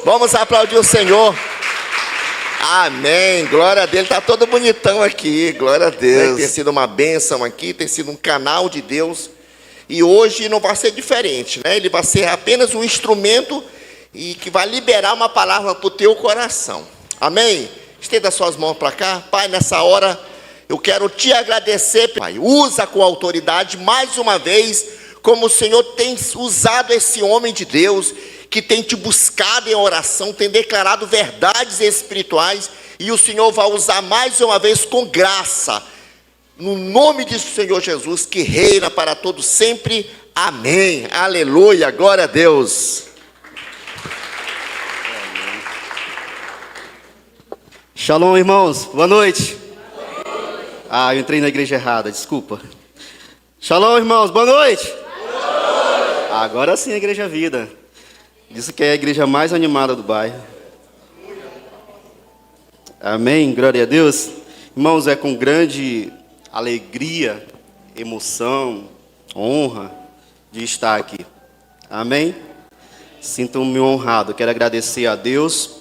Vamos aplaudir o Senhor. Amém, glória a Deus. Ele está todo bonitão aqui, glória a Deus. Tem sido uma bênção aqui, tem sido um canal de Deus. E hoje não vai ser diferente, né? Ele vai ser apenas um instrumento e que vai liberar uma palavra para o teu coração. Amém? Estenda suas mãos para cá. Pai, nessa hora eu quero te agradecer, Pai. Usa com autoridade mais uma vez, como o Senhor tem usado esse homem de Deus, que tem te buscado em oração, tem declarado verdades espirituais, e o Senhor vai usar mais uma vez com graça, no nome do Senhor Jesus, que reina para todos sempre. Amém, aleluia, glória a Deus. Shalom, irmãos, boa noite. Eu entrei na igreja errada, desculpa. Shalom, irmãos, boa noite. Agora sim a igreja vida. Diz que é a igreja mais animada do bairro. Amém, glória a Deus. Irmãos, é com grande alegria, emoção, honra de estar aqui. Amém? Sinto-me honrado. Quero agradecer a Deus,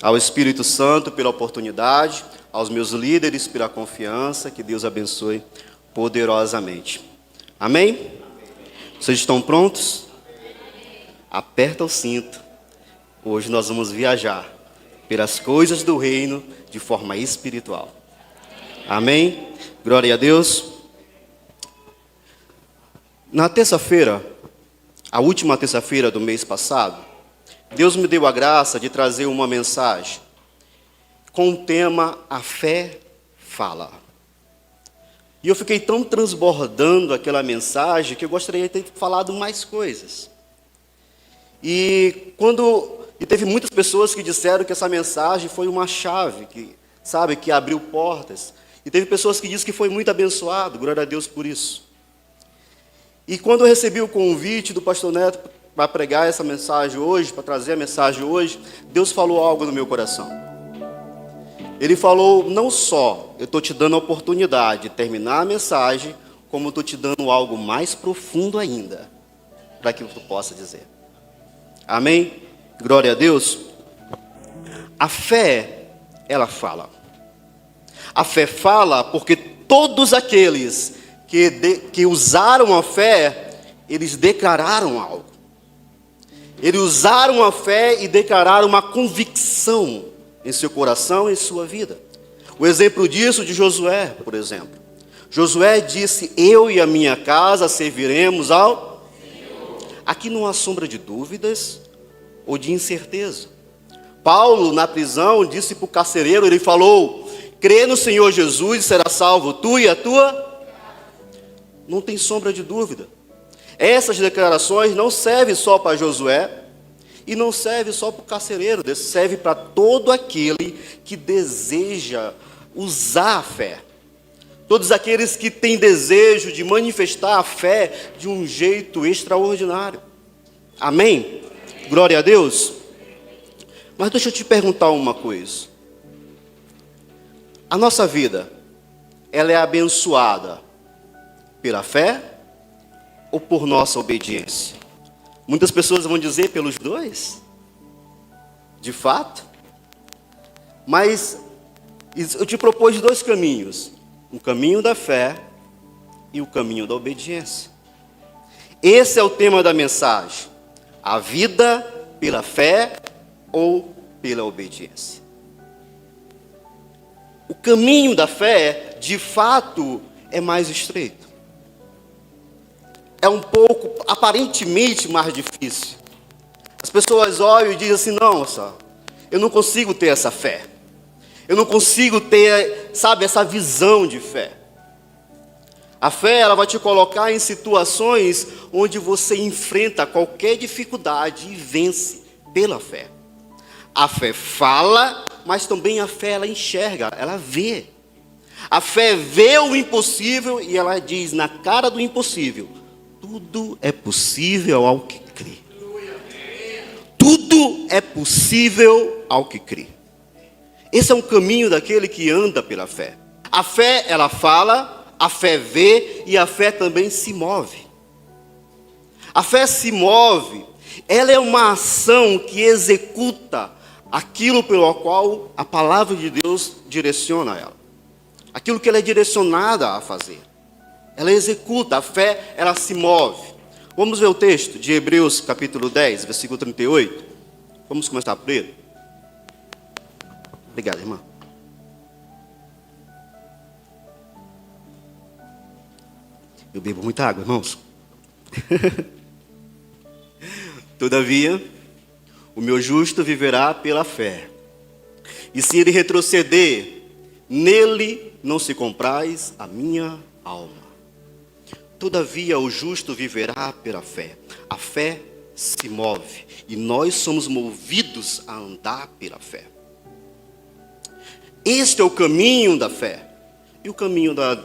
ao Espírito Santo pela oportunidade, aos meus líderes pela confiança. Que Deus abençoe poderosamente. Amém? Vocês estão prontos? Aperta o cinto. Hoje nós vamos viajar pelas coisas do reino de forma espiritual. Amém? Glória a Deus. Na terça-feira, a última terça-feira do mês passado, Deus me deu a graça de trazer uma mensagem com o tema A Fé Fala. E eu fiquei tão transbordando aquela mensagem que eu gostaria de ter falado mais coisas. E teve muitas pessoas que disseram que essa mensagem foi uma chave, que abriu portas. E teve pessoas que disseram que foi muito abençoado, glória a Deus por isso. E quando eu recebi o convite do pastor Neto para pregar essa mensagem hoje, para trazer a mensagem hoje, Deus falou algo no meu coração. Ele falou, não só eu estou te dando a oportunidade de terminar a mensagem, como estou te dando algo mais profundo ainda, para que tu possa dizer. Amém? Glória a Deus. A fé, ela fala. A fé fala porque todos aqueles que usaram a fé, eles declararam algo. Eles usaram a fé e declararam uma convicção em seu coração e em sua vida. O exemplo disso de Josué, por exemplo. Josué disse, eu e a minha casa serviremos ao Senhor. Aqui não há sombra de dúvidas ou de incerteza. Paulo, na prisão, disse para o carcereiro, ele falou, crê no Senhor Jesus e será salvo tu e a tua. Não tem sombra de dúvida. Essas declarações não servem só para Josué e não servem só para o carcereiro, serve para todo aquele que deseja usar a fé. Todos aqueles que têm desejo de manifestar a fé de um jeito extraordinário. Amém? Glória a Deus. Mas deixa eu te perguntar uma coisa. A nossa vida, ela é abençoada pela fé ou por nossa obediência? Muitas pessoas vão dizer pelos dois, de fato. Mas eu te propus dois caminhos, o caminho da fé e o caminho da obediência. Esse é o tema da mensagem, a vida pela fé ou pela obediência. O caminho da fé, de fato, é mais estreito. É um pouco, aparentemente, mais difícil. As pessoas olham e dizem assim, nossa, eu não consigo ter essa fé. Eu não consigo ter, essa visão de fé. A fé, ela vai te colocar em situações onde você enfrenta qualquer dificuldade e vence pela fé. A fé fala, mas também a fé, ela enxerga, ela vê. A fé vê o impossível e ela diz na cara do impossível, tudo é possível ao que crê. Tudo é possível ao que crê. Esse é um caminho daquele que anda pela fé. A fé, ela fala, a fé vê e a fé também se move. A fé se move Ela é uma ação que executa aquilo pelo qual a palavra de Deus direciona ela. Aquilo que ela é direcionada a fazer. Ela executa, a fé, ela se move. Vamos ver o texto de Hebreus capítulo 10, versículo 38. Vamos começar por ele. Obrigado, irmã. Eu bebo muita água, irmãos. Todavia, o meu justo viverá pela fé. E se ele retroceder, nele não se compraz a minha alma. Todavia, o justo viverá pela fé. A fé se move. E nós somos movidos a andar pela fé. Este é o caminho da fé. E o caminho da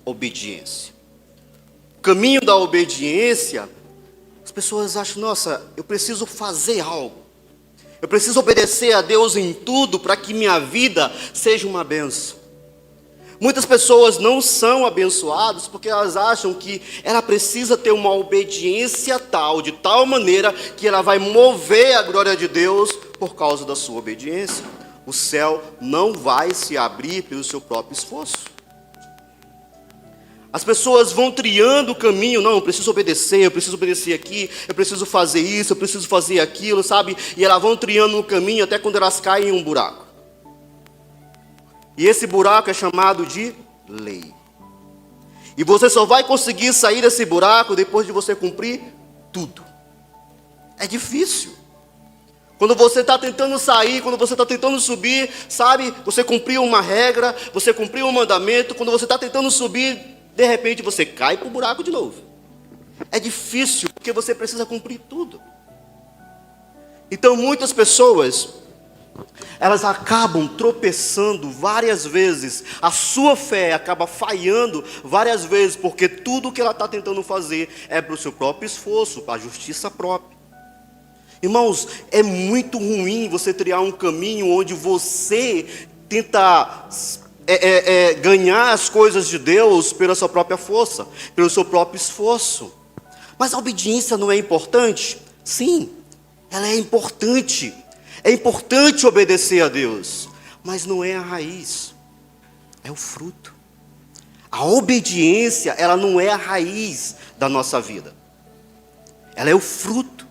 obediência. O caminho da obediência, as pessoas acham, nossa, eu preciso fazer algo. Eu preciso obedecer a Deus em tudo para que minha vida seja uma bênção. Muitas pessoas não são abençoadas porque elas acham que ela precisa ter uma obediência tal, de tal maneira que ela vai mover a glória de Deus por causa da sua obediência. O céu não vai se abrir pelo seu próprio esforço. As pessoas vão triando o caminho, não, eu preciso obedecer aqui, eu preciso fazer isso, eu preciso fazer aquilo, sabe? E elas vão triando o caminho até quando elas caem em um buraco. E esse buraco é chamado de lei. E você só vai conseguir sair desse buraco depois de você cumprir tudo. É difícil. Quando você está tentando sair, quando você está tentando subir, sabe? Você cumpriu uma regra, você cumpriu um mandamento, quando você está tentando subir, de repente você cai para o buraco de novo. É difícil, porque você precisa cumprir tudo. Então muitas pessoas, elas acabam tropeçando várias vezes. A sua fé acaba falhando várias vezes, porque tudo que ela está tentando fazer é para o seu próprio esforço, para a justiça própria. Irmãos, é muito ruim você criar um caminho onde você tenta ganhar as coisas de Deus pela sua própria força, pelo seu próprio esforço. Mas a obediência não é importante? Sim, ela é importante. É importante obedecer a Deus, mas não é a raiz, é o fruto. A obediência, ela não é a raiz da nossa vida, ela é o fruto.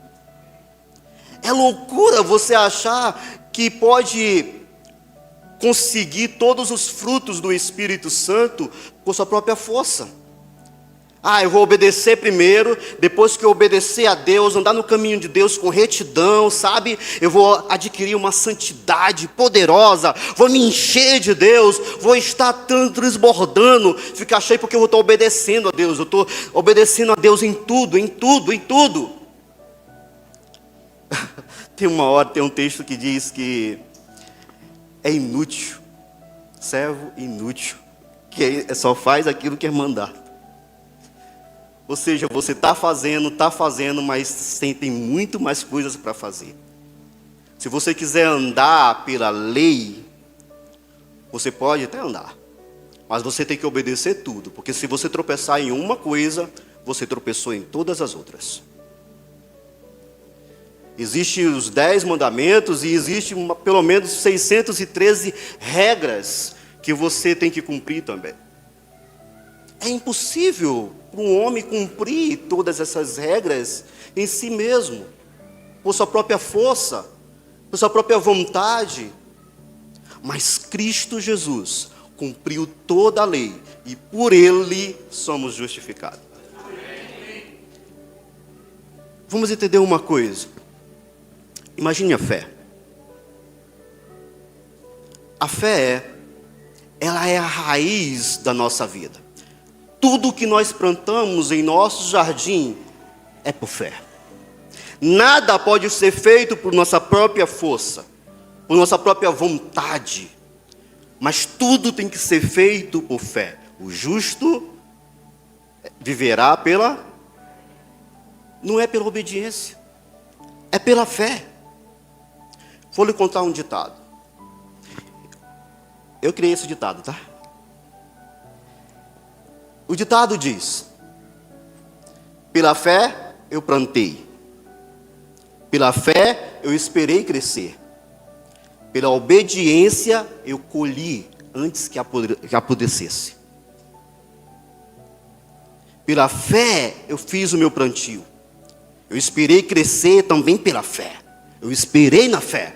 É loucura você achar que pode conseguir todos os frutos do Espírito Santo com sua própria força. Eu vou obedecer primeiro, depois que eu obedecer a Deus, andar no caminho de Deus com retidão, sabe? Eu vou adquirir uma santidade poderosa, vou me encher de Deus, vou estar transbordando, ficar cheio porque eu estou obedecendo a Deus, eu estou obedecendo a Deus em tudo, em tudo, em tudo. Tem um texto que diz que é inútil, servo inútil, que só faz aquilo que é mandado. Ou seja, você está fazendo, mas tem muito mais coisas para fazer. Se você quiser andar pela lei, você pode até andar, mas você tem que obedecer tudo, porque se você tropeçar em uma coisa, você tropeçou em todas as outras. Existem os 10 mandamentos e existe pelo menos 613 regras que você tem que cumprir também. É impossível para um homem cumprir todas essas regras em si mesmo, por sua própria força, por sua própria vontade. Mas Cristo Jesus cumpriu toda a lei e por Ele somos justificados. Vamos entender uma coisa. Imagine a fé. A fé, ela é a raiz da nossa vida. Tudo que nós plantamos em nosso jardim é por fé. Nada pode ser feito por nossa própria força, por nossa própria vontade, mas tudo tem que ser feito por fé. O justo viverá não é pela obediência, é pela fé. Vou lhe contar um ditado. Eu criei esse ditado, tá? O ditado diz: pela fé eu plantei, Pela fé, eu esperei crescer. Pela obediência, eu colhi antes que apodrecesse. Pela fé, eu fiz o meu plantio. Eu esperei crescer também pela fé. Eu esperei na fé.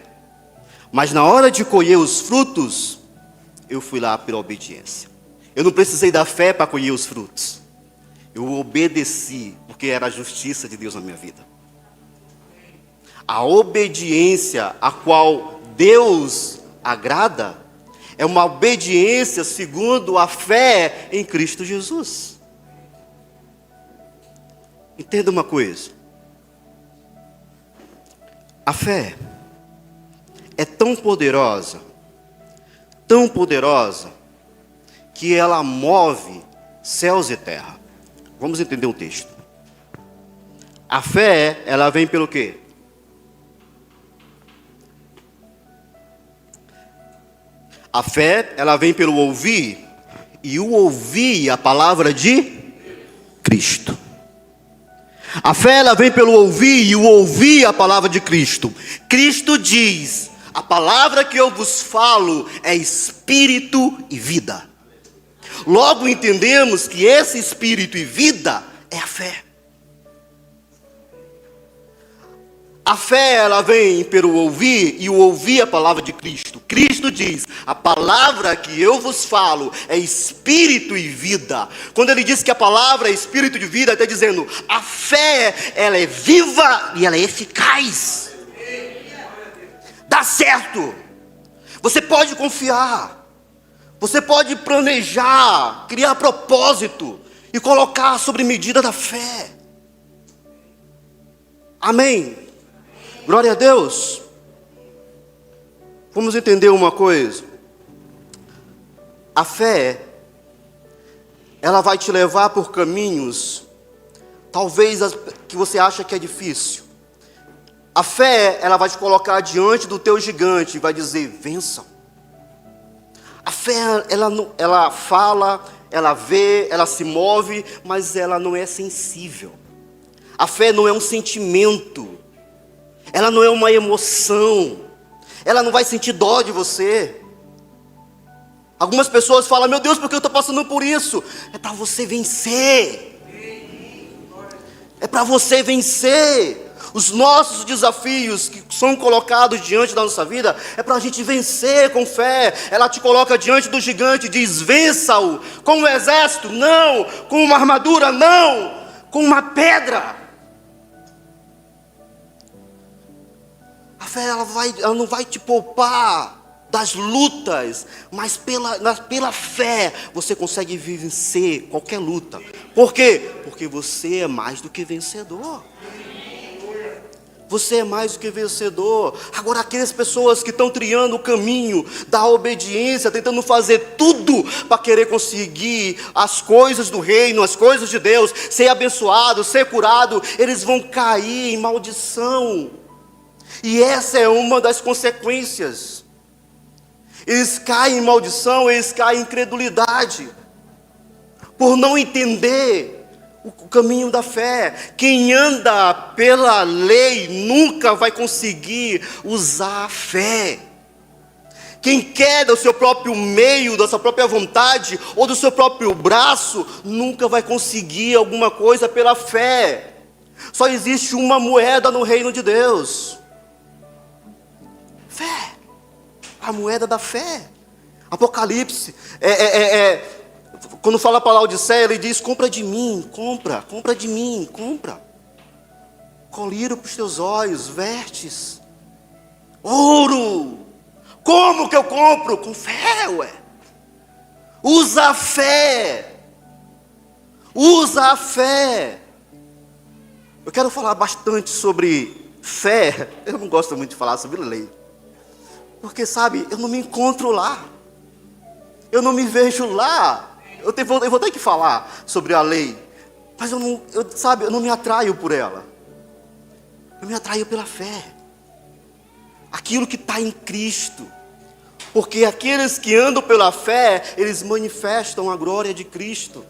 Mas na hora de colher os frutos, eu fui lá pela obediência. Eu não precisei da fé para colher os frutos. Eu obedeci, porque era a justiça de Deus na minha vida. A obediência a qual Deus agrada é uma obediência segundo a fé em Cristo Jesus. Entenda uma coisa. A fé é tão poderosa, que ela move céus e terra. Vamos entender um texto. A fé, ela vem pelo quê? A fé, ela vem pelo ouvir, e o ouvir a palavra de Cristo. A fé, ela vem pelo ouvir, e o ouvir a palavra de Cristo. Cristo diz: a palavra que eu vos falo é espírito e vida. Logo entendemos que esse espírito e vida é a fé. A fé, ela vem pelo ouvir, e o ouvir a palavra de Cristo. Cristo diz: a palavra que eu vos falo é espírito e vida. Quando ele diz que a palavra é espírito de vida, ele está dizendo: a fé, ela é viva e ela é eficaz. Dá certo. Você pode confiar. Você pode planejar, criar propósito e colocar sobre medida da fé. Amém. Glória a Deus. Vamos entender uma coisa. A fé, ela vai te levar por caminhos, talvez que você acha que é difícil. A fé, ela vai te colocar diante do teu gigante e vai dizer: vençam. A fé, ela fala, ela vê, ela se move, mas ela não é sensível. A fé não é um sentimento. Ela não é uma emoção. Ela não vai sentir dó de você. Algumas pessoas falam: meu Deus, por que eu estou passando por isso? É para você vencer. É para você vencer. Os nossos desafios que são colocados diante da nossa vida é para a gente vencer com fé. Ela te coloca diante do gigante e diz: vença-o. Com um exército? Não. Com uma armadura? Não. Com uma pedra. A fé, ela não vai te poupar das lutas, mas pela fé você consegue vencer qualquer luta. Por quê? Porque você é mais do que vencedor. Você é mais do que vencedor. Agora, aquelas pessoas que estão trilhando o caminho da obediência, tentando fazer tudo para querer conseguir as coisas do reino, as coisas de Deus, ser abençoado, ser curado, eles vão cair em maldição. E essa é uma das consequências. Eles caem em maldição, eles caem em incredulidade, por não entender o caminho da fé. Quem anda pela lei nunca vai conseguir usar a fé. Quem quer do seu próprio meio, da sua própria vontade, ou do seu próprio braço, nunca vai conseguir alguma coisa pela fé. Só existe uma moeda no reino de Deus: fé. A moeda da fé. Apocalipse, quando fala para Laodiceia, ele diz: compra de mim, compra de mim, compra. Colírio para os teus olhos, vestes, ouro. Como que eu compro? Com fé, ué. Usa a fé. Usa a fé. Eu quero falar bastante sobre fé. Eu não gosto muito de falar sobre lei, porque, sabe, eu não me encontro lá. Eu não me vejo lá. Eu vou ter que falar sobre a lei, mas eu não me atraio por ela. Eu me atraio pela fé. Aquilo que está em Cristo. Porque aqueles que andam pela fé, eles manifestam a glória de Cristo.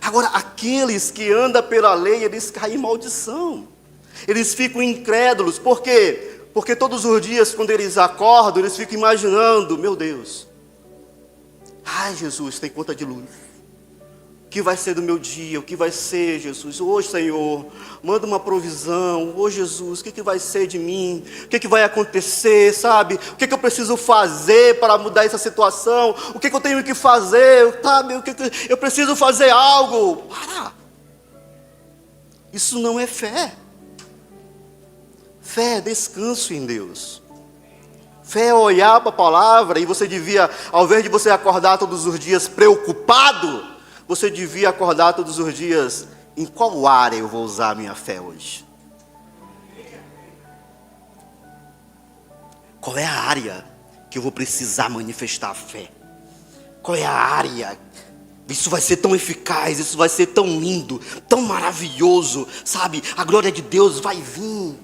Agora, aqueles que andam pela lei, eles caem em maldição. Eles ficam incrédulos. Por quê? Porque todos os dias, quando eles acordam, eles ficam imaginando: meu Deus, ai Jesus, tem conta de luz. O que vai ser do meu dia? O que vai ser, Jesus? Hoje, Senhor, manda uma provisão. Hoje, Jesus, o que vai ser de mim? O que vai acontecer, sabe? O que eu preciso fazer para mudar essa situação? O que eu tenho que fazer, sabe? Eu preciso fazer algo. Para! Isso não é fé. Fé é descanso em Deus. Fé é olhar para a palavra e você devia, ao invés de você acordar todos os dias preocupado, você devia acordar todos os dias: em qual área eu vou usar a minha fé hoje? Qual é a área que eu vou precisar manifestar a fé? Qual é a área? Isso vai ser tão eficaz, isso vai ser tão lindo, tão maravilhoso, sabe? A glória de Deus vai vir.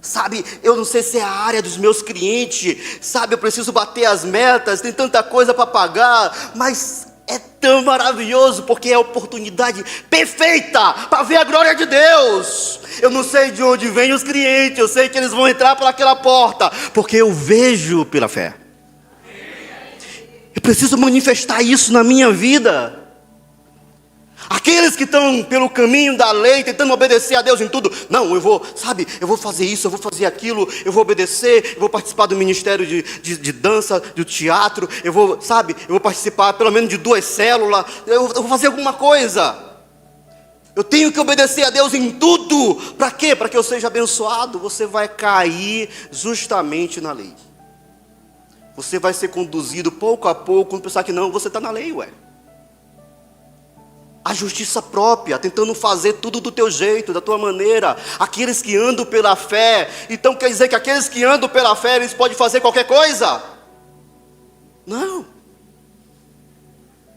Sabe, eu não sei se é a área dos meus clientes, sabe, eu preciso bater as metas, tem tanta coisa para pagar, mas é tão maravilhoso, porque é a oportunidade perfeita para ver a glória de Deus. Eu não sei de onde vêm os clientes, eu sei que eles vão entrar por aquela porta, porque eu vejo pela fé. Eu preciso manifestar isso na minha vida. Aqueles que estão pelo caminho da lei, tentando obedecer a Deus em tudo: não, eu vou fazer isso, eu vou fazer aquilo, eu vou obedecer, eu vou participar do ministério de dança, do teatro, eu vou participar pelo menos de 2 células, eu vou fazer alguma coisa. Eu tenho que obedecer a Deus em tudo. Para quê? Para que eu seja abençoado. Você vai cair justamente na lei. Você vai ser conduzido pouco a pouco, quando pensar que não, você está na lei, ué. A justiça própria, tentando fazer tudo do teu jeito, da tua maneira. Aqueles que andam pela fé, então quer dizer que aqueles que andam pela fé, eles podem fazer qualquer coisa? Não.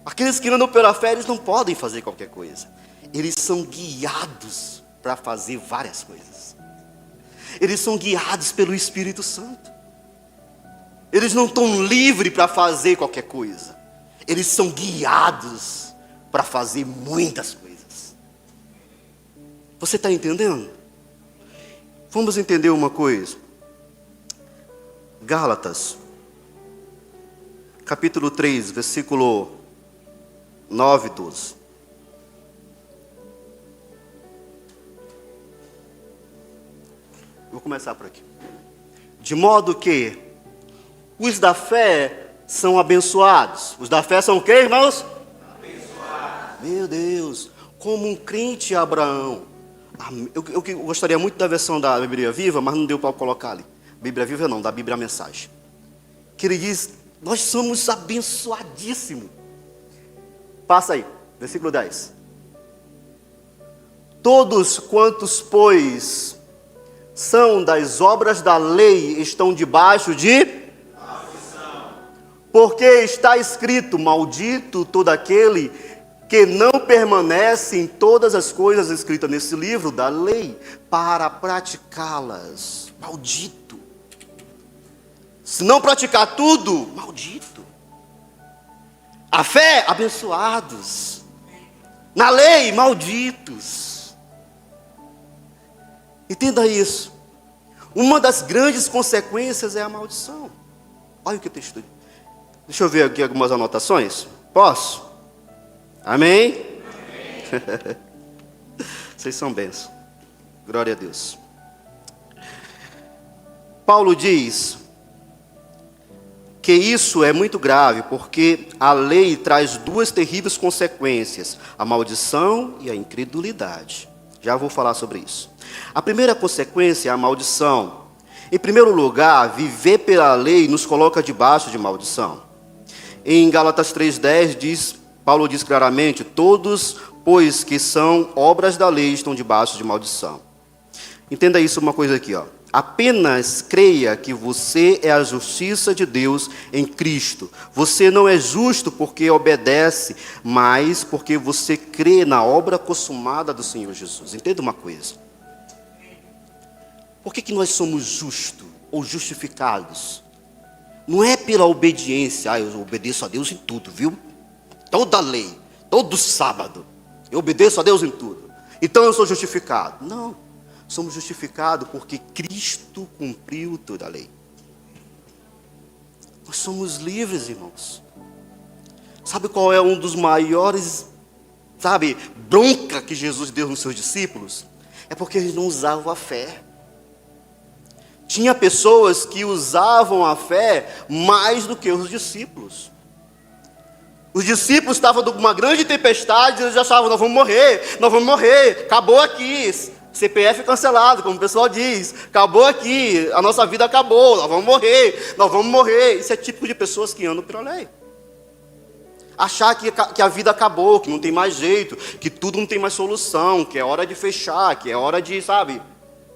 Aqueles que andam pela fé, eles não podem fazer qualquer coisa. Eles são guiados para fazer várias coisas. Eles são guiados pelo Espírito Santo. Eles não estão livres para fazer qualquer coisa. Eles são guiados para fazer muitas coisas. Você está entendendo? Vamos entender uma coisa. Gálatas, capítulo 3, versículo 9 e 12. Vou começar por aqui. De modo que os da fé são abençoados. Os da fé são o quê, irmãos? Meu Deus, como um crente Abraão. Eu gostaria muito da versão da Bíblia Viva, mas não deu para colocar ali. Bíblia Viva não, da Bíblia Mensagem. Que ele diz: nós somos abençoadíssimos. Passa aí, versículo 10. Todos quantos, pois, são das obras da lei, estão debaixo de maldição. Porque está escrito: maldito todo aquele que não permanece em todas as coisas escritas nesse livro da lei, para praticá-las. Maldito. Se não praticar tudo, maldito. A fé, abençoados. Na lei, malditos. Entenda isso. Uma das grandes consequências é a maldição. Olha o que o texto diz. Deixa eu ver aqui algumas anotações. Posso? Amém? Amém. Vocês são bênçãos. Glória a Deus. Paulo diz que isso é muito grave, porque a lei traz 2 terríveis consequências: a maldição e a incredulidade. Já vou falar sobre isso. A primeira consequência é a maldição. Em primeiro lugar, viver pela lei nos coloca debaixo de maldição. Em Gálatas 3,10 Paulo diz claramente: todos, pois, que são obras da lei, estão debaixo de maldição. Entenda isso, uma coisa aqui, ó. Apenas creia que você é a justiça de Deus em Cristo. Você não é justo porque obedece, mas porque você crê na obra consumada do Senhor Jesus. Entenda uma coisa. Por que nós somos justos ou justificados? Não é pela obediência. Eu obedeço a Deus em tudo, viu? Toda lei, todo sábado, eu obedeço a Deus em tudo, então eu sou justificado. Não, Somos justificados porque Cristo cumpriu toda a lei. Nós somos livres, irmãos. Sabe qual é um dos maiores, bronca que Jesus deu nos seus discípulos? É porque eles não usavam a fé. Tinha pessoas que usavam a fé mais do que os discípulos. Os discípulos estavam numa grande tempestade, eles achavam, nós vamos morrer, acabou aqui, CPF cancelado, como o pessoal diz, acabou aqui, a nossa vida acabou, nós vamos morrer. Isso é típico de pessoas que andam pela lei. Achar que a vida acabou, que não tem mais jeito, que tudo não tem mais solução, que é hora de fechar, que é hora de,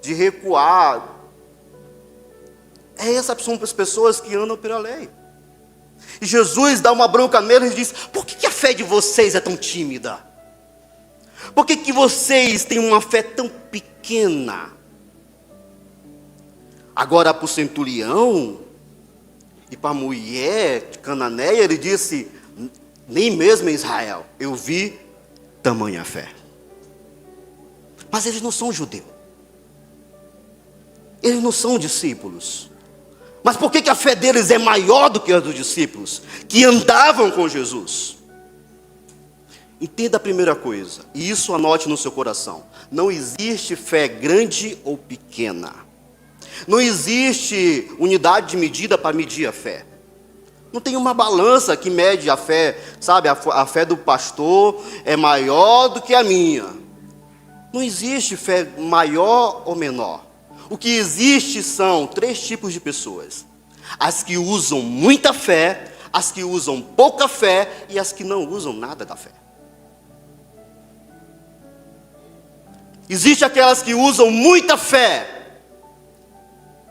de recuar. Essas são as pessoas que andam pela lei. E Jesus dá uma bronca neles e diz: por que a fé de vocês é tão tímida? Por que vocês têm uma fé tão pequena? Agora para o centurião e para a mulher cananeia, ele disse: nem mesmo em Israel eu vi tamanha fé. Mas eles não são judeus. Eles não são discípulos. Mas por que a fé deles é maior do que a dos discípulos, que andavam com Jesus? Entenda a primeira coisa, e isso anote no seu coração: não existe fé grande ou pequena. Não existe unidade de medida para medir a fé. Não tem uma balança que mede a fé, a fé do pastor é maior do que a minha. Não existe fé maior ou menor. O que existe são 3 tipos de pessoas: as que usam muita fé, as que usam pouca fé e as que não usam nada da fé. Existem aquelas que usam muita fé,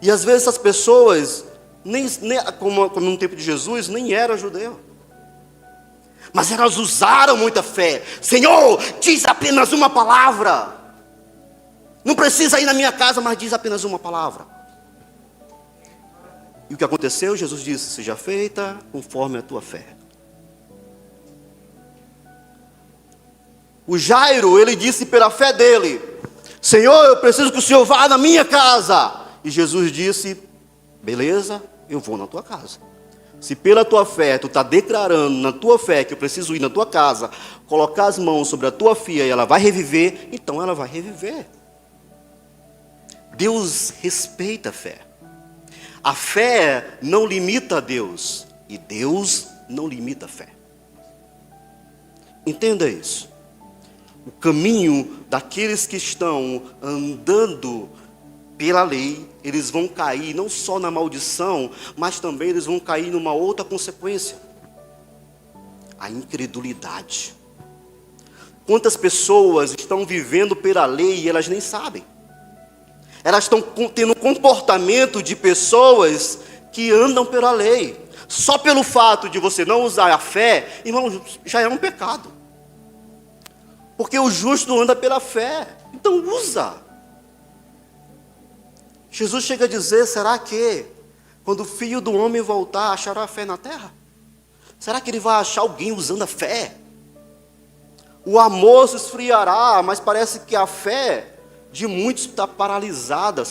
e às vezes essas pessoas, como no tempo de Jesus, nem eram judeu, mas elas usaram muita fé. Senhor, diz apenas uma palavra. Não precisa ir na minha casa, mas diz apenas uma palavra. E o que aconteceu? Jesus disse: seja feita conforme a tua fé. O Jairo, ele disse pela fé dele: Senhor, eu preciso que o Senhor vá na minha casa. E Jesus disse: beleza, eu vou na tua casa. Se pela tua fé, tu está declarando na tua fé que eu preciso ir na tua casa, colocar as mãos sobre a tua filha e ela vai reviver, então ela vai reviver. Deus respeita a fé. A fé não limita a Deus, e Deus não limita a fé. Entenda isso. O caminho daqueles que estão andando pela lei, eles vão cair não só na maldição, mas também eles vão cair numa outra consequência: a incredulidade. Quantas pessoas estão vivendo pela lei e elas nem sabem? Elas estão tendo um comportamento de pessoas que andam pela lei. Só pelo fato de você não usar a fé, irmão, já é um pecado. Porque o justo anda pela fé. Então usa. Jesus chega a dizer: será que quando o Filho do Homem voltar, achará fé na terra? Será que ele vai achar alguém usando a fé? O amor se esfriará, mas parece que a fé de muitos está paralisada,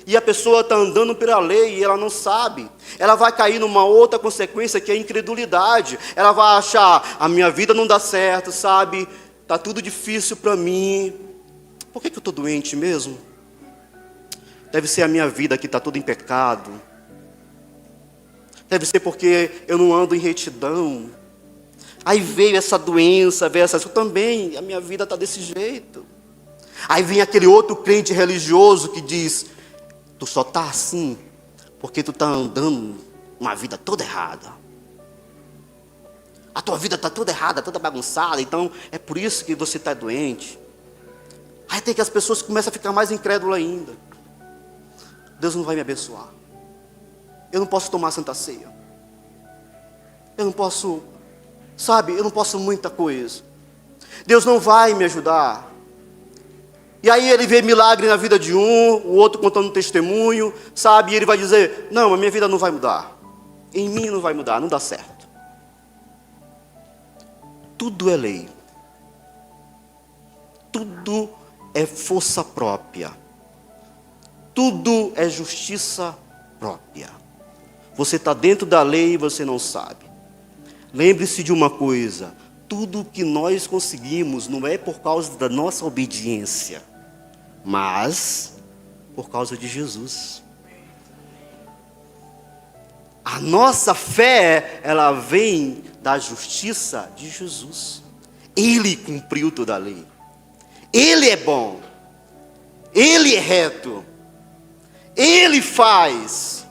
E a pessoa está andando pela lei e ela não sabe. Ela vai cair numa outra consequência, que é a incredulidade. Ela vai achar: a minha vida não dá certo, Está tudo difícil para mim. Por que eu estou doente mesmo? Deve ser a minha vida que está toda em pecado. Deve ser porque eu não ando em retidão. Aí veio essa doença, eu também, a minha vida está desse jeito. Aí vem aquele outro crente religioso que diz: tu só está assim porque tu está andando uma vida toda errada. A tua vida está toda errada, toda bagunçada, então é por isso que você está doente. Aí tem que as pessoas começam a ficar mais incrédulas ainda. Deus não vai me abençoar. Eu não posso tomar Santa Ceia. Eu não posso, eu não posso muita coisa. Deus não vai me ajudar. E aí ele vê milagre na vida de um, o outro contando um testemunho, e ele vai dizer: não, a minha vida não vai mudar. Em mim não vai mudar, não dá certo. Tudo é lei. Tudo é força própria. Tudo é justiça própria. Você está dentro da lei e você não sabe. Lembre-se de uma coisa: tudo que nós conseguimos não é por causa da nossa obediência, mas por causa de Jesus. A nossa fé, ela vem da justiça de Jesus. Ele cumpriu toda a lei. Ele é bom. Ele é reto. Ele faz.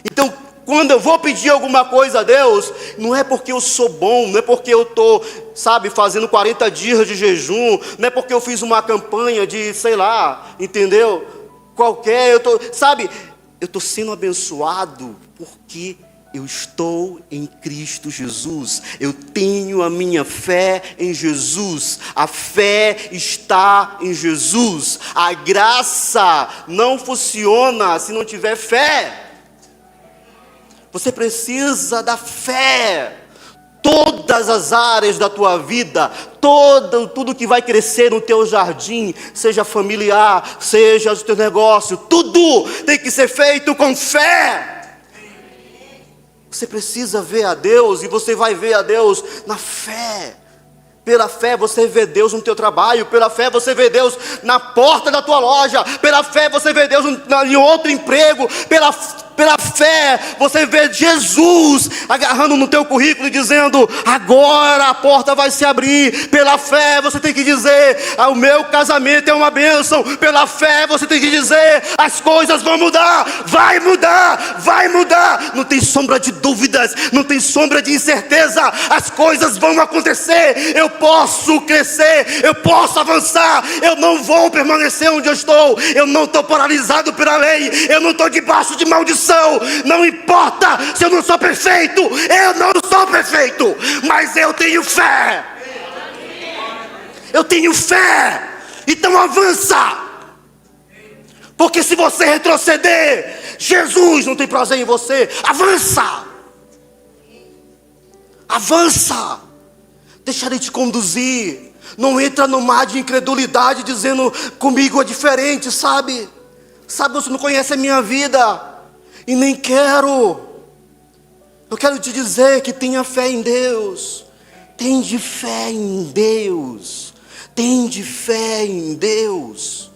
Então, quando eu vou pedir alguma coisa a Deus, não é porque eu sou bom, não é porque eu estou, fazendo 40 dias de jejum, não é porque eu fiz uma campanha de, entendeu? Eu estou sendo abençoado porque eu estou em Cristo Jesus. Eu tenho a minha fé em Jesus. A fé está em Jesus. A graça não funciona se não tiver fé. Você precisa da fé. Todas as áreas da tua vida, tudo que vai crescer no teu jardim, seja familiar, seja o teu negócio, tudo tem que ser feito com fé. Você precisa ver a Deus, e você vai ver a Deus na fé. Pela fé você vê Deus no teu trabalho, pela fé você vê Deus na porta da tua loja, pela fé você vê Deus em outro emprego, pela fé você vê Jesus agarrando no teu currículo e dizendo: agora a porta vai se abrir. Pela fé você tem que dizer: o meu casamento é uma bênção. Pela fé você tem que dizer: as coisas vão mudar, vai mudar, vai mudar. Não tem sombra de dúvidas, não tem sombra de incerteza, as coisas vão acontecer. Eu posso crescer, eu posso avançar, eu não vou permanecer onde eu estou. Eu não estou paralisado pela lei, eu não estou debaixo de maldição. Não importa se eu não sou perfeito, eu não sou perfeito, mas eu tenho fé. Eu tenho fé. Então avança, porque se você retroceder, Jesus não tem prazer em você. Avança, avança. Deixa Ele te conduzir. Não entra no mar de incredulidade dizendo: comigo é diferente, sabe, você não conhece a minha vida. E nem quero. Eu quero te dizer que tenha fé em Deus. Tem de fé em Deus. Tem de fé em Deus.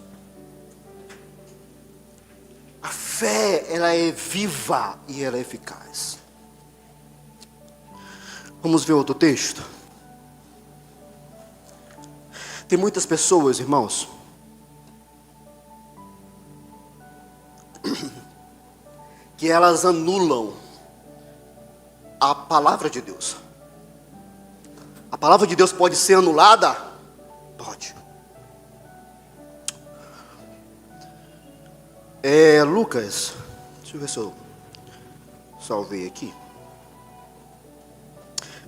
A fé, ela é viva e ela é eficaz. Vamos ver outro texto. Tem muitas pessoas, irmãos, que elas anulam a palavra de Deus. A palavra de Deus pode ser anulada? Pode. Lucas, deixa eu ver se eu salvei aqui.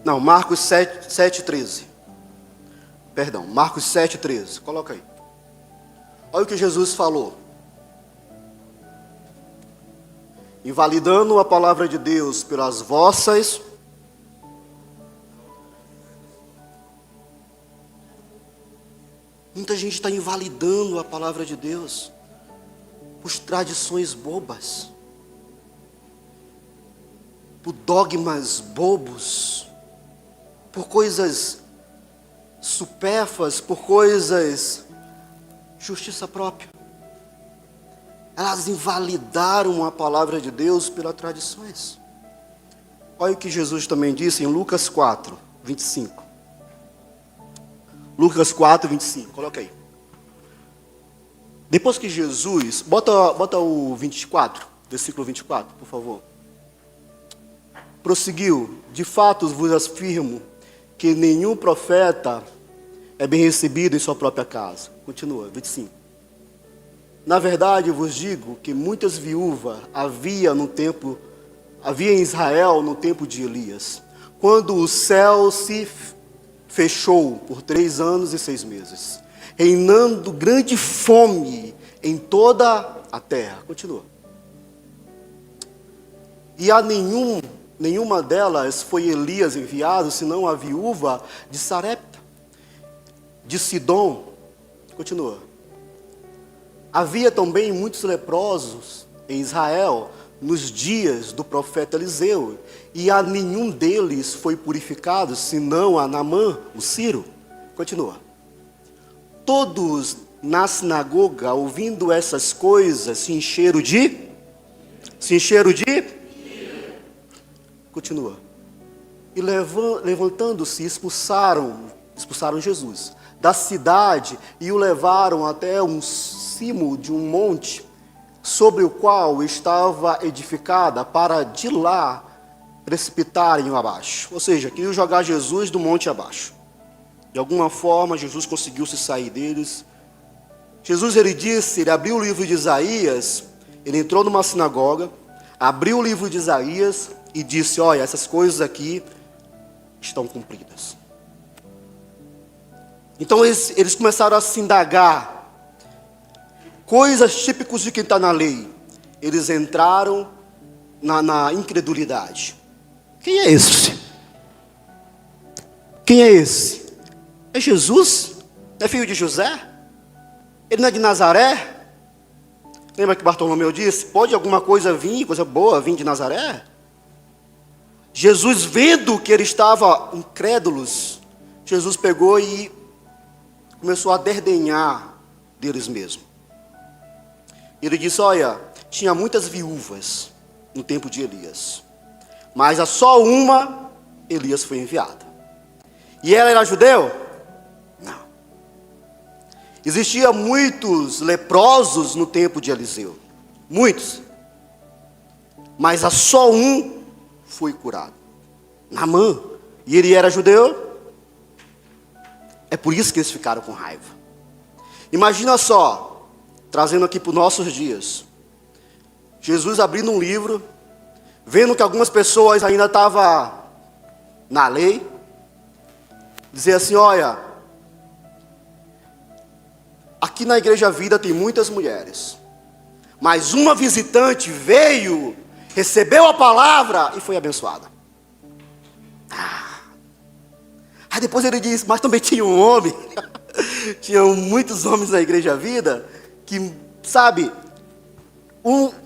Não, Marcos 7:13. Perdão, Marcos 7:13. Coloca aí. Olha o que Jesus falou. Invalidando a palavra de Deus pelas vossas muita gente está invalidando a palavra de Deus por tradições bobas, por dogmas bobos, por coisas supérfluas, por coisas justiça própria. Elas invalidaram a palavra de Deus pelas tradições. Olha o que Jesus também disse em Lucas 4:25. Lucas 4:25, coloca aí. Depois que Jesus, bota o 24, versículo 24, por favor. Prosseguiu: de fato vos afirmo que nenhum profeta é bem recebido em sua própria casa. Continua, 25. Na verdade, eu vos digo que muitas viúvas havia em Israel no tempo de Elias, quando o céu se fechou por 3 anos e 6 meses, reinando grande fome em toda a terra. Continua. E a nenhuma delas foi Elias enviado, senão a viúva de Sarepta, de Sidom. Continua. Havia também muitos leprosos em Israel nos dias do profeta Eliseu, e a nenhum deles foi purificado, senão a Naamã, o Sírio. Continua. Todos na sinagoga, ouvindo essas coisas, se encheram de? Continua. E levantando-se, expulsaram Jesus da cidade e o levaram até um cimo de um monte, sobre o qual estava edificada, para de lá precipitarem abaixo. Ou seja, queriam jogar Jesus do monte abaixo. De alguma forma, Jesus conseguiu se sair deles. Jesus, ele abriu o livro de Isaías, ele entrou numa sinagoga, abriu o livro de Isaías e disse: olha, essas coisas aqui estão cumpridas. Então eles começaram a se indagar, coisas típicas de quem está na lei. Eles entraram na incredulidade. Quem é esse? Quem é esse? É Jesus? É filho de José? Ele não é de Nazaré? Lembra que Bartolomeu disse: pode alguma coisa vir, coisa boa vir de Nazaré? Jesus, vendo que ele estava incrédulos, Jesus pegou e começou a desdenhar deles mesmo. Ele disse: olha, tinha muitas viúvas no tempo de Elias, mas a só uma Elias foi enviado. E ela era judeu? Não. Existia muitos leprosos no tempo de Eliseu, muitos, mas a só um foi curado, Naamã. E ele era judeu? É por isso que eles ficaram com raiva. Imagina só, trazendo aqui para os nossos dias, Jesus abrindo um livro, vendo que algumas pessoas ainda estavam na lei, dizer assim: olha, aqui na Igreja Vida tem muitas mulheres, mas uma visitante veio, recebeu a palavra e foi abençoada. Aí depois ele diz: mas também tinha um homem, tinham muitos homens na Igreja Vida, que, sabe,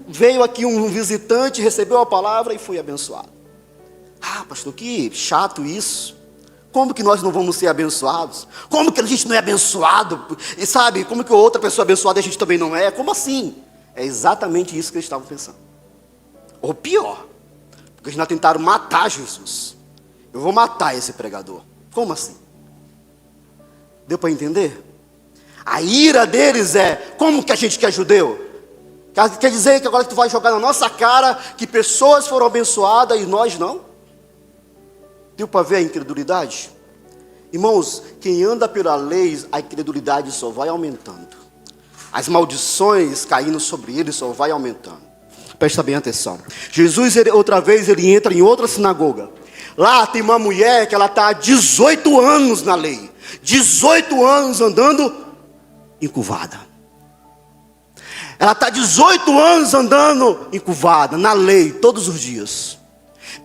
veio aqui um visitante, recebeu a palavra e foi abençoado. Ah, pastor, que chato isso. Como que nós não vamos ser abençoados? Como que a gente não é abençoado? E sabe, como que outra pessoa é abençoada e a gente também não é? Como assim? É exatamente isso que eles estavam pensando. Ou pior, porque eles já tentaram matar Jesus. Eu vou matar esse pregador. Como assim? Deu para entender? A ira deles é: como que a gente que é judeu? Quer dizer que agora tu vai jogar na nossa cara que pessoas foram abençoadas e nós não? Deu para ver a incredulidade? Irmãos, quem anda pela lei, a incredulidade só vai aumentando. As maldições caindo sobre ele só vai aumentando. Presta bem atenção. Jesus, outra vez, ele entra em outra sinagoga. Lá tem uma mulher que ela está há 18 anos na lei. 18 anos andando encurvada. Ela está 18 anos andando encurvada na lei, todos os dias.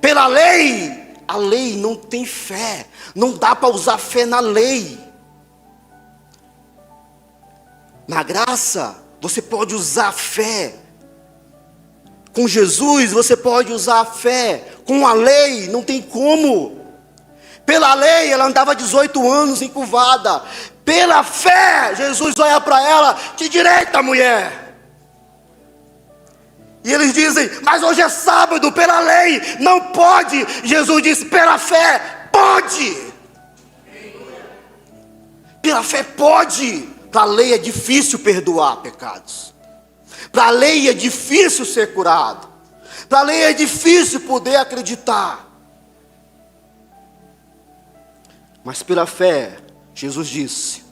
Pela lei, a lei não tem fé. Não dá para usar fé na lei. Na graça, você pode usar fé. Com Jesus, você pode usar a fé. Com a lei, não tem como. Pela lei, ela andava 18 anos encurvada. Pela fé, Jesus olha para ela: te direita, mulher. E eles dizem: mas hoje é sábado, pela lei não pode. Jesus disse: pela fé pode. Pela fé pode. Para a lei é difícil perdoar pecados. Para a lei é difícil ser curado. Para a lei é difícil poder acreditar. Mas pela fé, Jesus disse: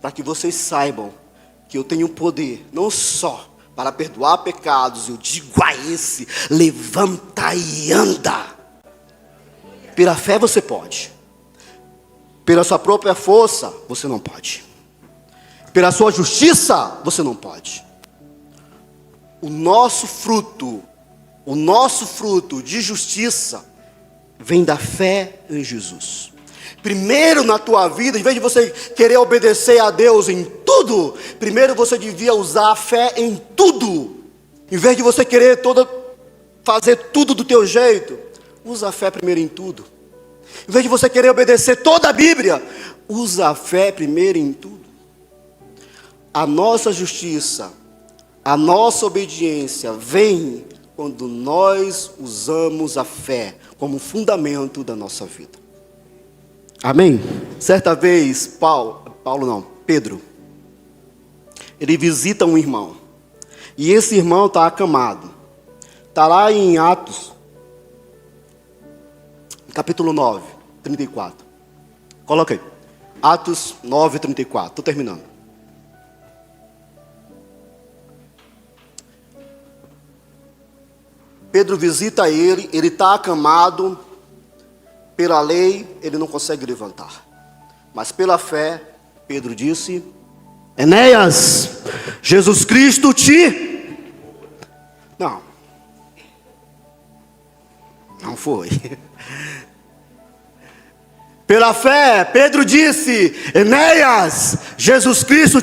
para que vocês saibam que eu tenho poder, não só para perdoar pecados, eu digo a esse: levanta e anda. Pela fé você pode. Pela sua própria força, você não pode. Pela sua justiça, você não pode. O nosso fruto de justiça vem da fé em Jesus. Primeiro na tua vida, em vez de você querer obedecer a Deus em tudo, primeiro você devia usar a fé em tudo. Em vez de você querer fazer tudo do teu jeito, usa a fé primeiro em tudo. Em vez de você querer obedecer toda a Bíblia, usa a fé primeiro em tudo. A nossa justiça, a nossa obediência vem quando nós usamos a fé como fundamento da nossa vida. Amém? Certa vez, Pedro, ele visita um irmão. E esse irmão está acamado. Está lá em Atos, capítulo 9, 34. Coloca aí. Atos 9, 34. Estou terminando. Pedro visita ele está acamado. Pela lei, ele não consegue levantar. Mas pela fé, Pedro disse: Enéas, Jesus Cristo Não foi. Pela fé, Pedro disse: Enéas, Jesus Cristo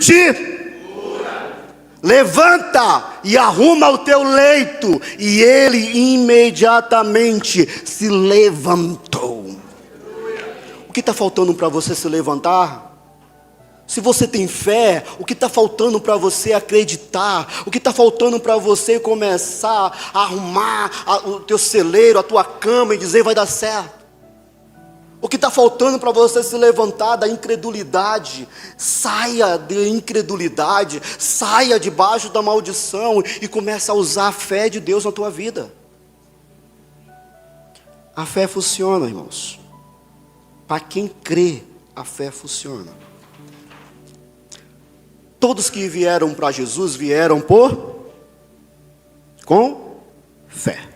levanta e arruma o teu leito. E ele imediatamente se levantou. O que está faltando para você se levantar? Se você tem fé, o que está faltando para você acreditar? O que está faltando para você começar a arrumar o teu celeiro, a tua cama e dizer vai dar certo? O que está faltando para você se levantar da incredulidade? Saia da incredulidade, saia debaixo da maldição e comece a usar a fé de Deus na tua vida. A fé funciona, irmãos. Para quem crê, a fé funciona. Todos que vieram para Jesus vieram com fé.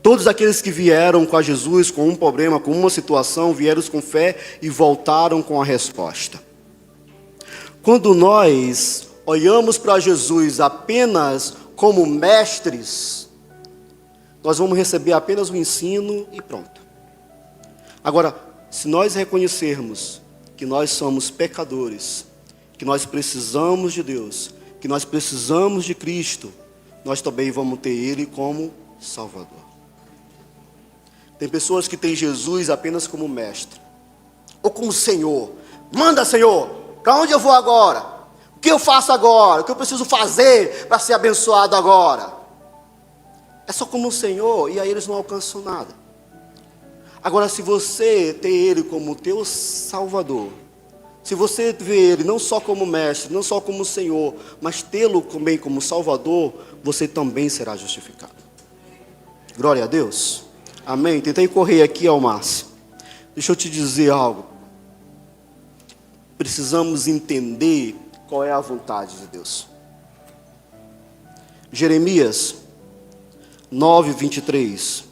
Todos aqueles que vieram com Jesus com um problema, com uma situação, vieram com fé e voltaram com a resposta. Quando nós olhamos para Jesus apenas como mestres, nós vamos receber apenas o ensino e pronto. Agora, se nós reconhecermos que nós somos pecadores, que nós precisamos de Deus, que nós precisamos de Cristo, nós também vamos ter Ele como Salvador. Tem pessoas que têm Jesus apenas como mestre, ou como Senhor. Manda, Senhor, para onde eu vou agora? O que eu faço agora? O que eu preciso fazer para ser abençoado agora? É só como Senhor, e aí eles não alcançam nada. Agora, se você tem Ele como teu Salvador, se você vê Ele não só como mestre, não só como Senhor, mas tê-lo também como Salvador, você também será justificado. Glória a Deus. Amém? Tentei correr aqui ao máximo. Deixa eu te dizer algo. Precisamos entender qual é a vontade de Deus. Jeremias 9, 23.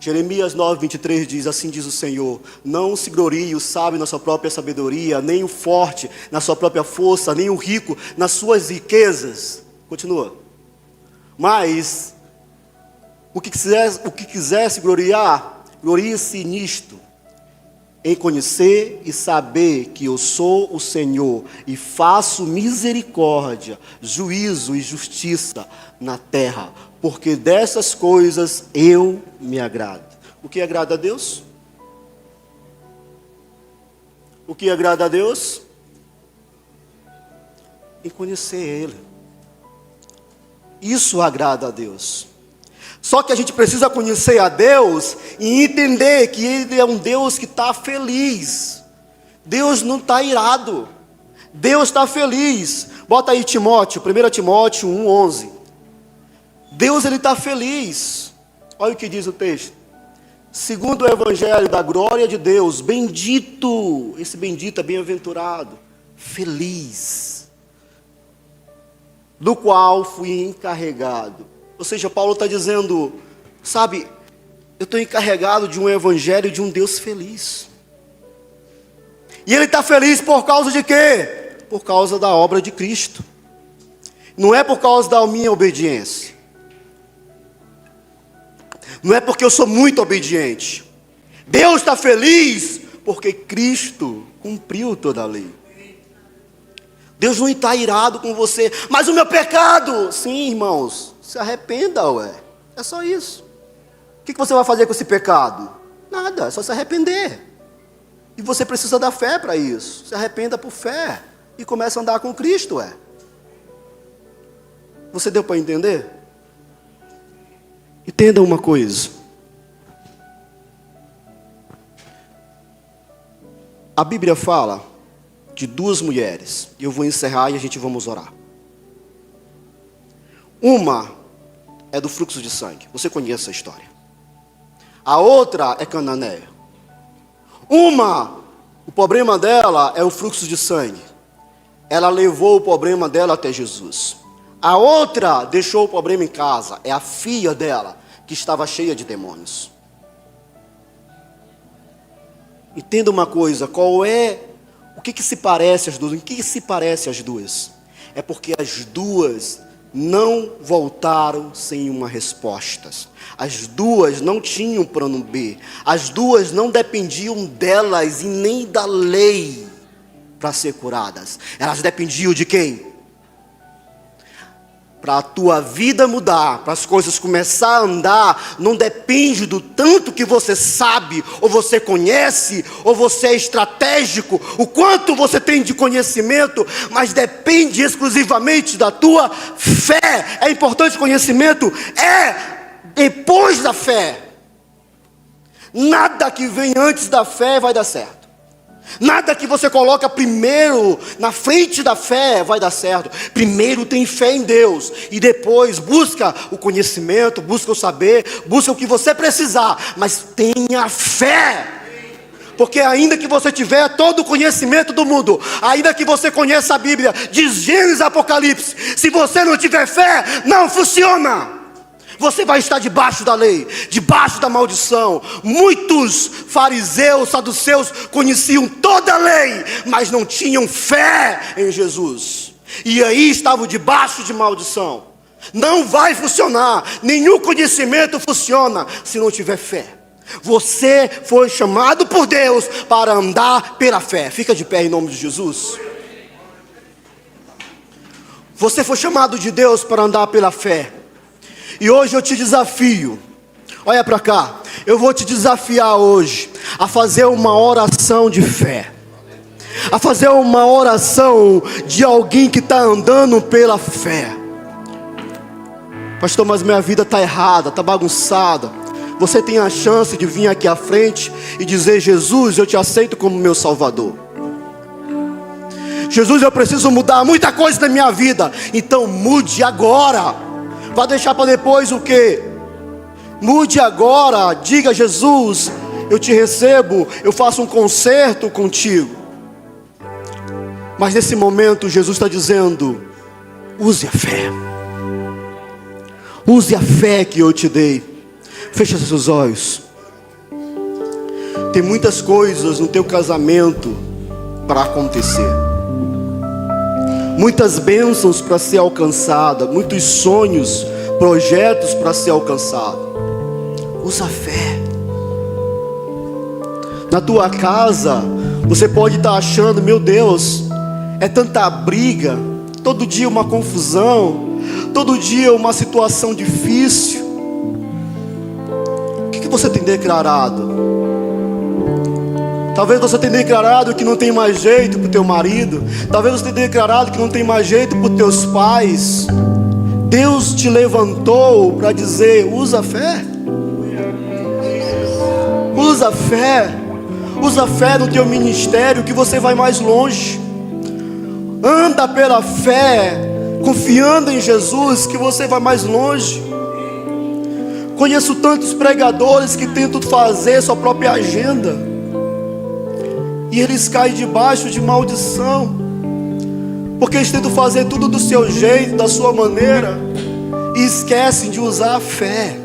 Jeremias 9, 23 diz: assim diz o Senhor: não se glorie o sábio na sua própria sabedoria, nem o forte na sua própria força, nem o rico nas suas riquezas. Continua. Mas o que quiser se gloriar, glorie-se nisto, em conhecer e saber que eu sou o Senhor e faço misericórdia, juízo e justiça na terra, porque dessas coisas eu me agrado. O que agrada a Deus? O que agrada a Deus? Em conhecer Ele. Isso agrada a Deus. Só que a gente precisa conhecer a Deus e entender que Ele é um Deus que está feliz. Deus não está irado. Deus está feliz. Bota aí Timóteo, 1 Timóteo 1:11. Deus, Ele está feliz. Olha o que diz o texto. Segundo o evangelho da glória de Deus, bendito, esse bendito é bem-aventurado, feliz, do qual fui encarregado. Ou seja, Paulo está dizendo, sabe, eu estou encarregado de um evangelho de um Deus feliz. E Ele está feliz por causa de quê? Por causa da obra de Cristo. Não é por causa da minha obediência. Não é porque eu sou muito obediente. Deus está feliz porque Cristo cumpriu toda a lei. Deus não está irado com você. Mas o meu pecado, sim, irmãos, se arrependa, ué. É só isso. O que você vai fazer com esse pecado? Nada, é só se arrepender. E você precisa da fé para isso. Se arrependa por fé e comece a andar com Cristo, ué. Você deu para entender? Entenda uma coisa. A Bíblia fala de duas mulheres. E eu vou encerrar e a gente vamos orar. Uma é do fluxo de sangue. Você conhece essa história. A outra é cananeia. O problema dela é o fluxo de sangue. Ela levou o problema dela até Jesus. A outra deixou o problema em casa. É a filha dela, que estava cheia de demônios. Entenda uma coisa, o que se parece as duas? Em que se parece as duas? É porque as duas não voltaram sem uma resposta. As duas não tinham plano B. As duas não dependiam delas e nem da lei para ser curadas. Elas dependiam de quem? Para a tua vida mudar, para as coisas começar a andar, não depende do tanto que você sabe, ou você conhece, ou você é estratégico, o quanto você tem de conhecimento, mas depende exclusivamente da tua fé. É importante conhecimento, depois da fé. Nada que vem antes da fé vai dar certo. Nada que você coloca primeiro, na frente da fé, vai dar certo. Primeiro tem fé em Deus, e depois busca o conhecimento, busca o saber, busca o que você precisar, mas tenha fé. Porque ainda que você tiver todo o conhecimento do mundo, ainda que você conheça a Bíblia, de Gênesis a Apocalipse, se você não tiver fé, não funciona. Você vai estar debaixo da lei, debaixo da maldição. Muitos fariseus, saduceus conheciam toda a lei, mas não tinham fé em Jesus. E aí estavam debaixo de maldição. Não vai funcionar. Nenhum conhecimento funciona se não tiver fé. Você foi chamado por Deus para andar pela fé. Fica de pé em nome de Jesus. Você foi chamado de Deus para andar pela fé. E hoje eu te desafio, olha para cá, eu vou te desafiar hoje a fazer uma oração de fé, a fazer uma oração de alguém que está andando pela fé. Pastor, mas minha vida está errada, está bagunçada. Você tem a chance de vir aqui à frente e dizer: Jesus, eu te aceito como meu Salvador. Jesus, eu preciso mudar muita coisa na minha vida. Então mude agora. Vai deixar para depois o quê? Mude agora. Diga: Jesus, eu te recebo, eu faço um concerto contigo. Mas nesse momento Jesus está dizendo: use a fé. Use a fé que eu te dei. Feche os seus olhos. Tem muitas coisas no teu casamento para acontecer. Muitas bênçãos para ser alcançada, muitos sonhos, projetos para ser alcançado. Usa a fé. Na tua casa, você pode estar achando: meu Deus, é tanta briga, todo dia uma confusão, todo dia uma situação difícil. O que você tem declarado? Talvez você tenha declarado que não tem mais jeito para o teu marido. Talvez você tenha declarado que não tem mais jeito para os teus pais. Deus te levantou para dizer: usa a fé. Usa a fé. Usa a fé no teu ministério, que você vai mais longe. Anda pela fé, confiando em Jesus, que você vai mais longe. Conheço tantos pregadores que tentam fazer sua própria agenda, e eles caem debaixo de maldição, porque eles tentam fazer tudo do seu jeito, da sua maneira, e esquecem de usar a fé.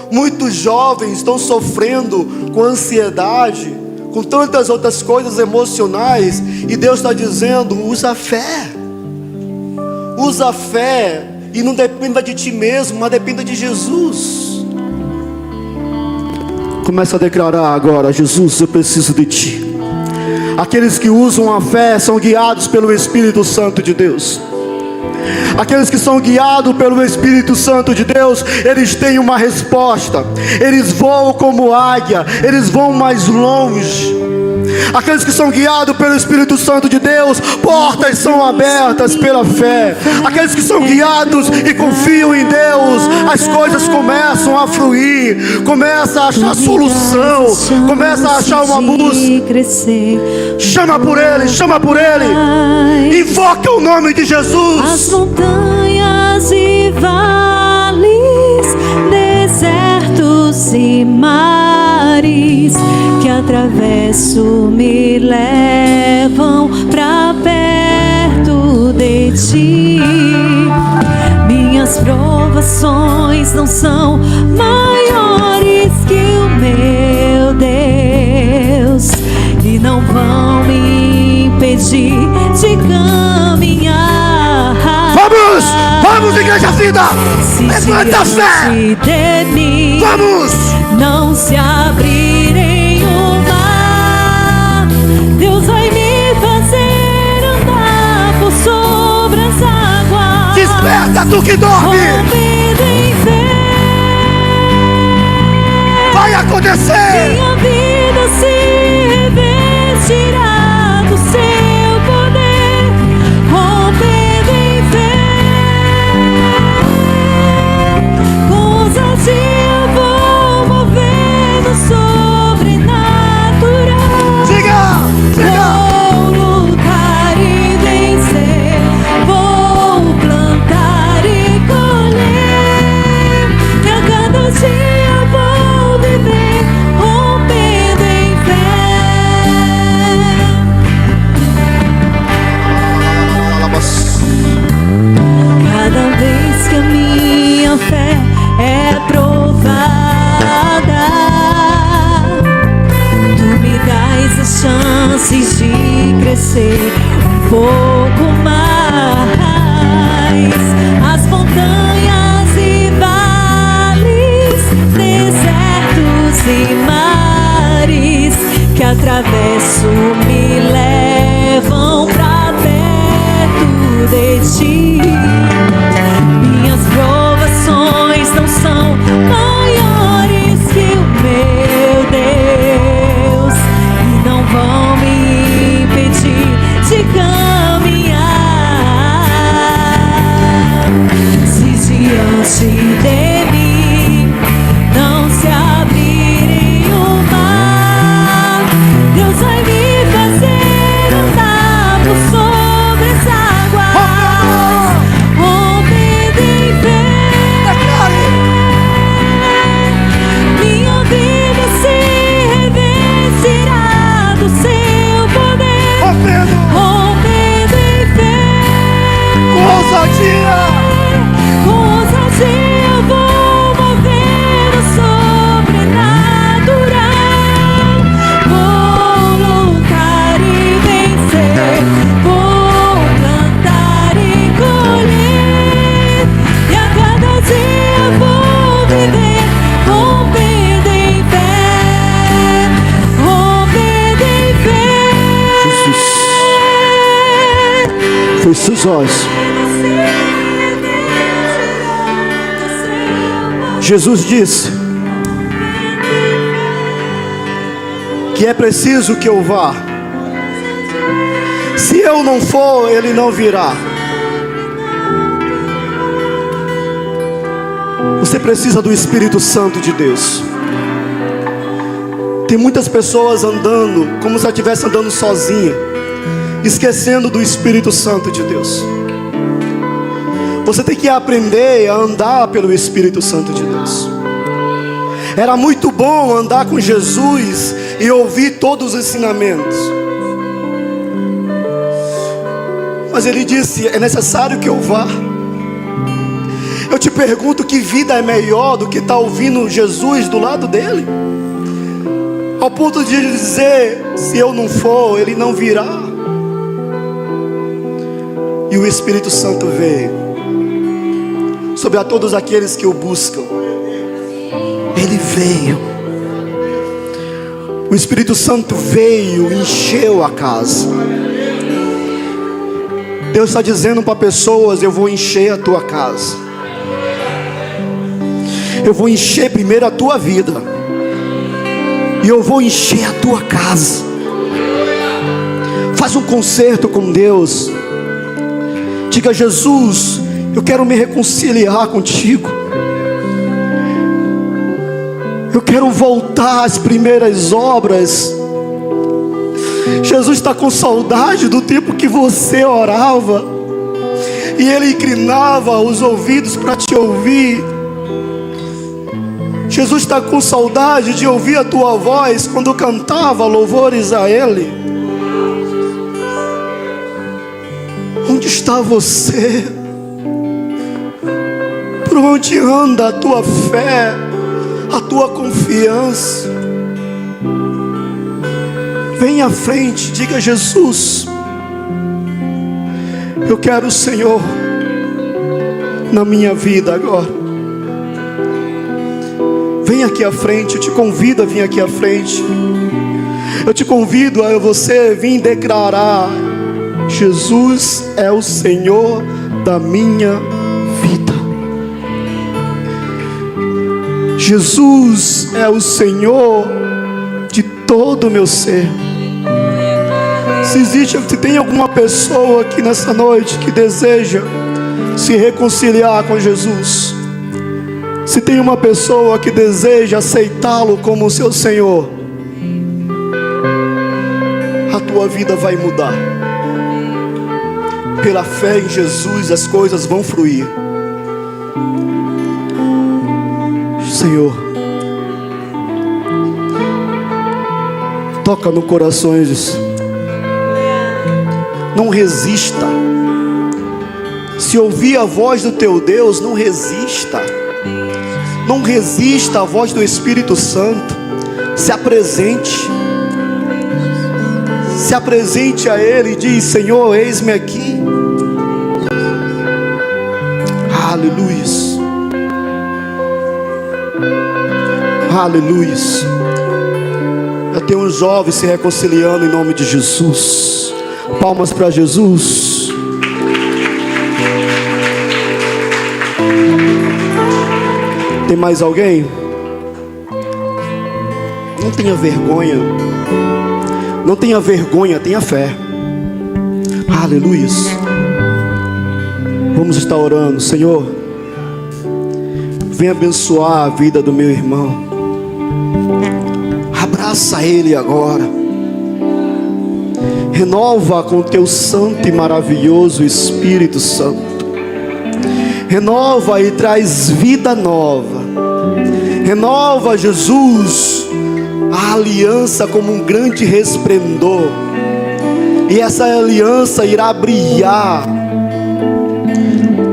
Muitos jovens estão sofrendo com ansiedade, com tantas outras coisas emocionais, e Deus está dizendo: usa a fé. Usa a fé, e não dependa de ti mesmo, mas dependa de Jesus. Começa a declarar agora: Jesus, eu preciso de Ti. Aqueles que usam a fé são guiados pelo Espírito Santo de Deus. Aqueles que são guiados pelo Espírito Santo de Deus, eles têm uma resposta. Eles voam como águia, eles vão mais longe. Aqueles que são guiados pelo Espírito Santo de Deus, portas são abertas pela fé. Aqueles que são guiados e confiam em Deus, as coisas começam a fluir, começa a achar solução, começa a achar uma luz. Chama por Ele, chama por Ele, invoca o nome de Jesus. As montanhas e vales, desertos e mares que atravesso me levam pra perto de Ti. Minhas provações não são maiores que o meu Deus e não vão me impedir de caminhar. Vamos, vamos, Igreja Vida, levanta a fé. De mim vamos, não se abrirem o mar, Deus vai me fazer andar por sobre as águas. Desperta, tu que dorme. Rompendo em fé, vai acontecer. minha vida se revestirá do Seu poder. Rompendo em fé, com ousadia eu vou mover no sobrenatural. Vou lutar e vencer, vou plantar e colher, e a cada dia eu vou viver rompendo em fé. Cada vez que a minha fé é provada, Tu me dás as chances de crescer um pouco mais. As montanhas e vales, desertos e mares que atravesso me levam pra perto de Ti. Minhas provações não são maiores que o meu Deus e não vão me impedir de caminhar. Se diante de mim não se abrirem o mar, Deus vai me fazer andar por sobre as águas. Rompendo em fé, minha vida se revestirá do Seu poder. Rompendo em fé, Com ousadia eu vou mover o sobrenatural. Vou lutar e vencer, vou plantar e colher, e a cada dia eu vou viver rompendo em fé, rompendo em fé. Jesus, feche seus olhos. Jesus disse que é preciso que eu vá. Se eu não for, Ele não virá. Você precisa do Espírito Santo de Deus. Tem muitas pessoas andando como se ela estivesse andando sozinha, esquecendo do Espírito Santo de Deus. Você tem que aprender a andar pelo Espírito Santo de Deus. Era muito bom andar com Jesus e ouvir todos os ensinamentos, mas Ele disse: é necessário que eu vá. Eu te pergunto, que vida é melhor do que estar ouvindo Jesus do lado dele? Ao ponto de dizer: se eu não for, Ele não virá. E o Espírito Santo veio sobre a todos aqueles que o buscam. Ele veio. Espírito Santo veio, encheu a casa. Deus está dizendo para pessoas: eu vou encher a tua casa. Eu vou encher primeiro a tua vida, e eu vou encher a tua casa. Faz um concerto com Deus. Diga: Jesus, eu quero me reconciliar contigo. Eu quero voltar às primeiras obras. Jesus está com saudade do tempo que você orava e Ele inclinava os ouvidos para te ouvir. Jesus está com saudade de ouvir a tua voz quando cantava louvores a Ele. Onde está você? Por onde anda a tua fé, a tua confiança? Vem à frente, diga: Jesus, eu quero o Senhor na minha vida agora. Vem aqui à frente, eu te convido a vir aqui à frente. Eu te convido a você vir declarar: Jesus é o Senhor da minha vida. Jesus é o Senhor de todo o meu ser. Se tem alguma pessoa aqui nessa noite que deseja se reconciliar com Jesus, se tem uma pessoa que deseja aceitá-lo como seu Senhor, a tua vida vai mudar. Pela fé em Jesus as coisas vão fluir. Senhor, toca no corações. Não resista. Se ouvir a voz do teu Deus, não resista. Não resista à voz do Espírito Santo. Se apresente. Se apresente a Ele e diz: Senhor, eis-me aqui. Aleluia. Aleluia. Já tem um jovem se reconciliando em nome de Jesus. Palmas para Jesus. Tem mais alguém? Não tenha vergonha. Não tenha vergonha, tenha fé. Aleluia. Vamos estar orando. Senhor, vem abençoar a vida do meu irmão. Abraça ele agora. Renova com teu santo e maravilhoso Espírito Santo. Renova e traz vida nova. Renova, Jesus, a aliança como um grande resplendor. E essa aliança irá brilhar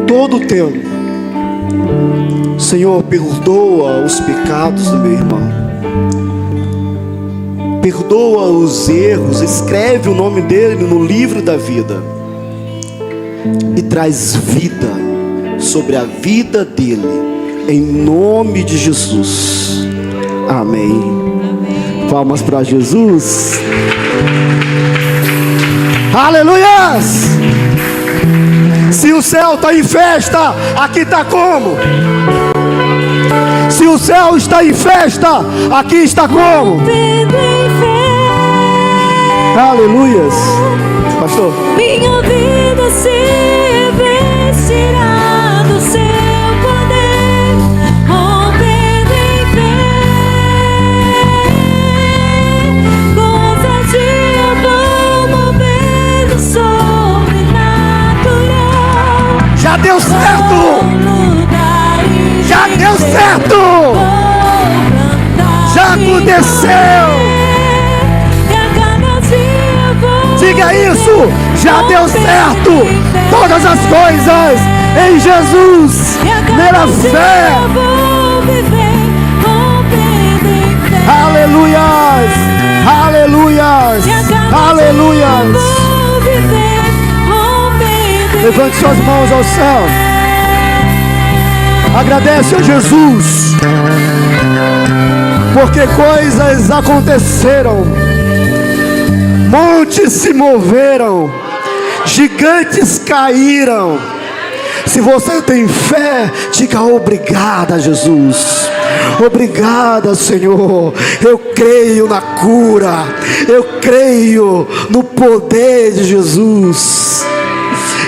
todo o tempo. Senhor, perdoa os pecados do meu irmão. Perdoa os erros, escreve o nome dele no livro da vida e traz vida sobre a vida dele, em nome de Jesus. Amém. Palmas para Jesus. Aleluias. Se o céu está em festa, aqui está como? Se o céu está em festa, aqui está como? Aleluias. Pastor. Minha vida se vestirá do seu poder, rompendo em fé, com ousadia vou mover do sobrenatural. Já deu certo. Já deu certo. Já aconteceu. Diga isso, já deu certo. Todas as coisas em Jesus, pela fé. Aleluias, aleluias, aleluias. Levante suas mãos ao céu. Agradece a Jesus. porque coisas aconteceram, montes se moveram, gigantes caíram. Se você tem fé, diga obrigada, Jesus. Obrigada, Senhor. Eu creio na cura, eu creio no poder de Jesus.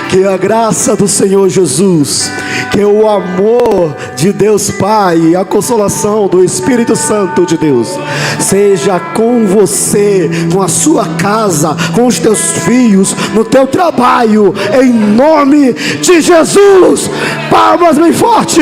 Que a graça do Senhor Jesus, que o amor de Deus Pai e a consolação do Espírito Santo de Deus seja com você, com a sua casa, com os teus filhos, no teu trabalho, em nome de Jesus. Palmas bem forte.